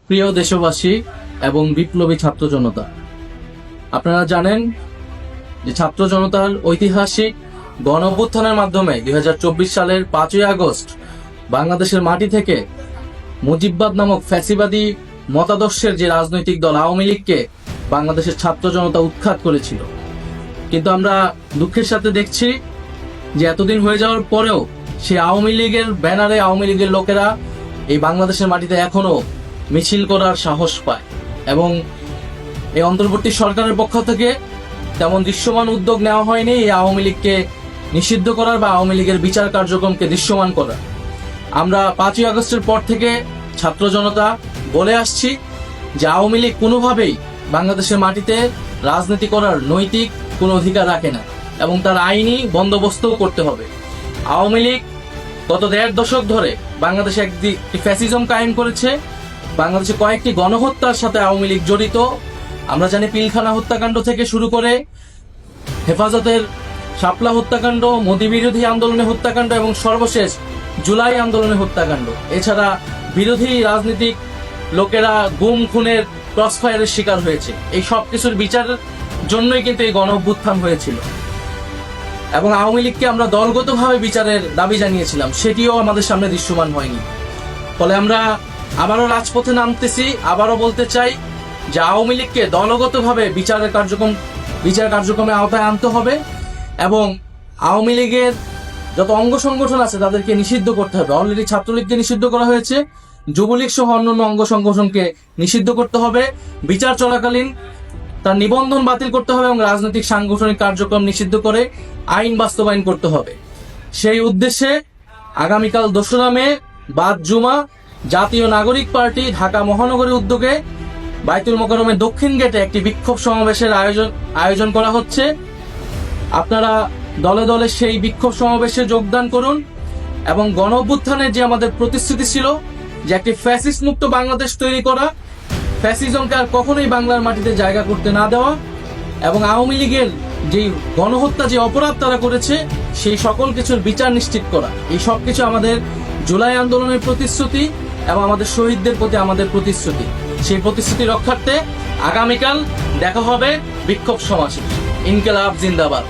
প্রিয় দেশবাসী এবং বিপ্লবী ছাত্র জনতা, আপনারা জানেন যে ছাত্র জনতার ঐতিহাসিক গণ অভ্যুত্থানের মাধ্যমে 2024 সালের 5ই আগস্ট বাংলাদেশের মাটি থেকে মুজিববাদ নামক ফ্যাসিবাদী মতাদর্শের যে রাজনৈতিক দল আওয়ামী লীগকে বাংলাদেশের ছাত্র জনতা উৎখাত করেছিল। কিন্তু আমরা দুঃখের সাথে দেখছি যে এতদিন হয়ে যাওয়ার পরেও সেই আওয়ামী লীগের ব্যানারে আওয়ামী লীগের লোকেরা এই বাংলাদেশের মাটিতে এখনো মিছিল করার সাহস পায় এবং এই অন্তর্বর্তী সরকারের পক্ষ থেকে তেমন দৃশ্যমান উদ্যোগ নেওয়া হয়নি এই আওয়ামী লীগকে নিষিদ্ধ করার বা আওয়ামী লীগের বিচার কার্যক্রমকে দৃশ্যমান করার। আমরা 5ই আগস্টের পর থেকে ছাত্র জনতা বলে আসছি যে আওয়ামী লীগ কোনোভাবেই বাংলাদেশের মাটিতে রাজনীতি করার নৈতিক কোনো অধিকার রাখে না এবং তার আইনি বন্দোবস্তও করতে হবে। আওয়ামী লীগ গত 1.5 দশক ধরে বাংলাদেশে একটি ফ্যাসিজম কায়েম করেছে। বাংলাদেশে কয়েকটি গণহত্যার সাথে আওয়ামী লীগ জড়িত। আমরা জানি পিলখানা হত্যাকাণ্ড থেকে শুরু করে হেফাজতের শাপলা হত্যাকাণ্ড, মোদি বিরোধী আন্দোলনের হত্যাকাণ্ড এবং সর্বশেষ জুলাই আন্দোলনের হত্যাকাণ্ড। এছাড়া বিরোধী রাজনীতিক লোকেরা গুম খুনের ক্রসফায়ারের শিকার হয়েছে। এই সব কিছুর বিচারের জন্যই কিন্তু এই গণ অভ্যুত্থান হয়েছিল এবং আওয়ামী লীগকে আমরা দলগতভাবে বিচারের দাবি জানিয়েছিলাম, সেটিও আমাদের সামনে দৃশ্যমান হয়নি। ফলে আমরা আবারও রাজপথে নামতেছি। আবারও বলতে চাই যে আওয়ামী লীগকে দলগতভাবে বিচার কার্যক্রমে আওতায় আনতে হবে এবং আওয়ামী লীগের যত অঙ্গ সংগঠন আছে তাদেরকে নিষিদ্ধ করতে হবে। অলরেডি ছাত্রলীগকে নিষিদ্ধ করা হয়েছে, যুবলীগ সহ অন্যান্য অঙ্গ সংগঠনকে নিষিদ্ধ করতে হবে। বিচার চলাকালীন তার নিবন্ধন বাতিল করতে হবে এবং রাজনৈতিক সাংগঠনিক কার্যক্রম নিষিদ্ধ করে আইন বাস্তবায়ন করতে হবে। সেই উদ্দেশ্যে আগামীকাল 2রা মে বাদ জুমা জাতীয় নাগরিক পার্টি ঢাকা মহানগরীর উদ্যোগে বাইতুল মোকাররমের দক্ষিণ গেটে একটি বিক্ষোভ সমাবেশের আয়োজন করা হচ্ছে। আপনারা দলে দলে সেই বিক্ষোভ সমাবেশে যোগদান করুন এবং গণ অভ্যুত্থানের যে আমাদের প্রতিশ্রুতি ছিল যে একটি ফ্যাসিস্ট মুক্ত বাংলাদেশ তৈরি করা, ফ্যাসিজমকে আর কখনোই বাংলার মাটিতে জায়গা করতে না দেওয়া এবং আওয়ামী লীগের যে গণহত্যা যে অপরাধ তারা করেছে সেই সকল কিছুর বিচার নিশ্চিত করা, এই সব কিছু আমাদের জুলাই আন্দোলনের প্রতিশ্রুতি এবং আমাদের শহীদদের প্রতি আমাদের প্রতিশ্রুতি। সেই প্রতিশ্রুতি রক্ষার্থে আগামীকাল দেখা হবে বিক্ষোভ সমাবেশে। ইনকিলাব জিন্দাবাদ।